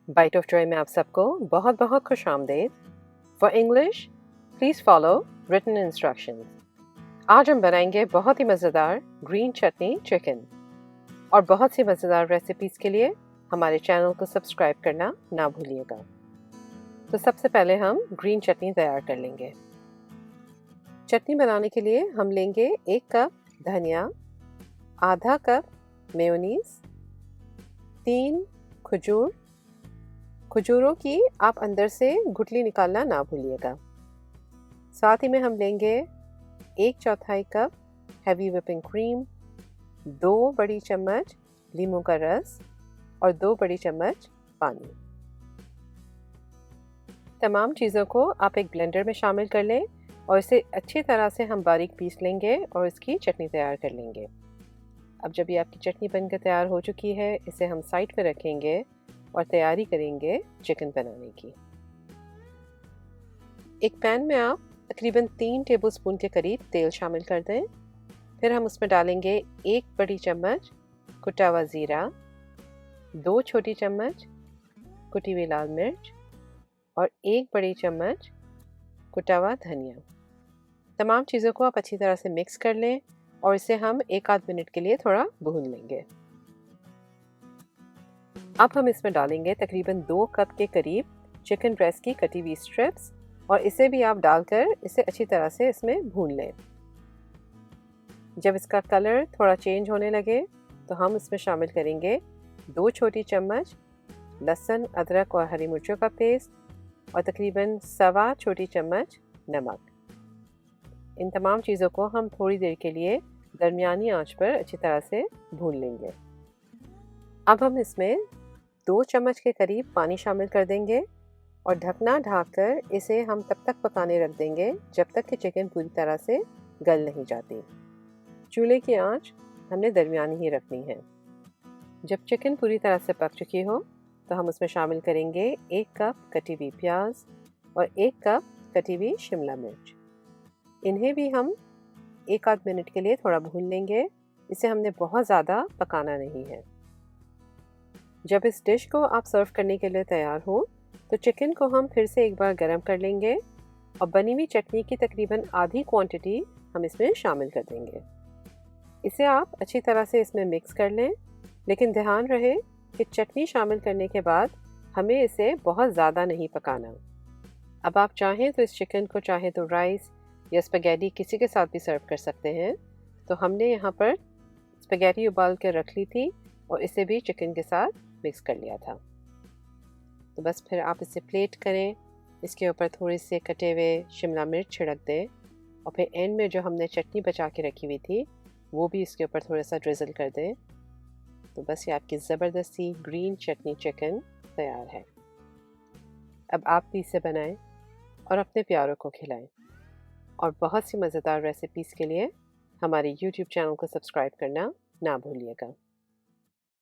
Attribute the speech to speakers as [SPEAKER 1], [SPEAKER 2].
[SPEAKER 1] Bite of Joy में आप सबको बहुत बहुत खुश आमदेद। For English please follow written instructions. आज हम बनाएंगे बहुत ही मज़ेदार ग्रीन चटनी चिकन, और बहुत सी मज़ेदार रेसिपीज़ के लिए हमारे चैनल को सब्सक्राइब करना ना भूलिएगा। तो सबसे पहले हम ग्रीन चटनी तैयार कर लेंगे। चटनी बनाने के लिए हम लेंगे 1 कप धनिया, आधा कप मेयोनीज़, 3 खजूरों की आप अंदर से गुठली निकालना ना भूलिएगा। साथ ही में हम लेंगे 1/4 कप हैवी व्हिपिंग क्रीम, 2 बड़ी चम्मच लीमू का रस और 2 बड़ी चम्मच पानी। तमाम चीज़ों को आप एक ब्लेंडर में शामिल कर लें और इसे अच्छी तरह से हम बारीक पीस लेंगे और इसकी चटनी तैयार कर लेंगे। अब जब ये आपकी चटनी बनकर तैयार हो चुकी है, इसे हम साइड पे रखेंगे और तैयारी करेंगे चिकन बनाने की। एक पैन में आप तकरीबन 3 टेबलस्पून के करीब तेल शामिल कर दें। फिर हम उसमें डालेंगे 1 बड़ी चम्मच कुटा हुआ ज़ीरा, 2 छोटी चम्मच कुटी हुई लाल मिर्च और 1 बड़ी चम्मच कुटा हुआ धनिया। तमाम चीज़ों को आप अच्छी तरह से मिक्स कर लें और इसे हम 1-8 मिनट के लिए थोड़ा भून लेंगे। अब हम इसमें डालेंगे तकरीबन 2 कप के करीब चिकन ब्रेस्ट की कटी हुई स्ट्रिप्स, और इसे भी आप डालकर इसे अच्छी तरह से इसमें भून लें। जब इसका कलर थोड़ा चेंज होने लगे तो हम इसमें शामिल करेंगे 2 छोटी चम्मच लहसुन, अदरक और हरी मिर्चों का पेस्ट और तकरीबन 1.25 छोटी चम्मच नमक। इन तमाम चीज़ों को हम थोड़ी देर के लिए दरमियानी आंच पर अच्छी तरह से भून लेंगे। अब हम इसमें 2 चम्मच के करीब पानी शामिल कर देंगे और ढकना ढककर इसे हम तब तक पकाने रख देंगे जब तक कि चिकन पूरी तरह से गल नहीं जाती। चूल्हे की आंच हमने दरमियानी ही रखनी है। जब चिकन पूरी तरह से पक चुकी हो तो हम उसमें शामिल करेंगे 1 कप कटी हुई प्याज और 1 कप कटी हुई शिमला मिर्च। इन्हें भी हम 1-8 मिनट के लिए थोड़ा भून लेंगे। इसे हमने बहुत ज़्यादा पकाना नहीं है। जब इस डिश को आप सर्व करने के लिए तैयार हो तो चिकन को हम फिर से एक बार गरम कर लेंगे और बनी हुई चटनी की तकरीबन आधी क्वांटिटी हम इसमें शामिल कर देंगे। इसे आप अच्छी तरह से इसमें मिक्स कर लें, लेकिन ध्यान रहे कि चटनी शामिल करने के बाद हमें इसे बहुत ज़्यादा नहीं पकाना। अब आप चाहें तो इस चिकन को चाहे तो राइस या स्पैगेटी किसी के साथ भी सर्व कर सकते हैं। तो हमने यहाँ पर स्पैगेटी उबाल कर रख ली थी और इसे भी चिकन के साथ मिक्स कर लिया था। तो बस फिर आप इसे प्लेट करें, इसके ऊपर थोड़ी से कटे हुए शिमला मिर्च छिड़क दें और फिर एंड में जो हमने चटनी बचा के रखी हुई थी वो भी इसके ऊपर थोड़ा सा ड्रिज़ल कर दें। तो बस ये आपकी ज़बरदस्ती ग्रीन चटनी चिकन तैयार है। अब आप भी इसे बनाएं और अपने प्यारों को खिलाएं, और बहुत सी मज़ेदार रेसिपीज़ के लिए हमारे YouTube चैनल को सब्सक्राइब करना ना भूलिएगा।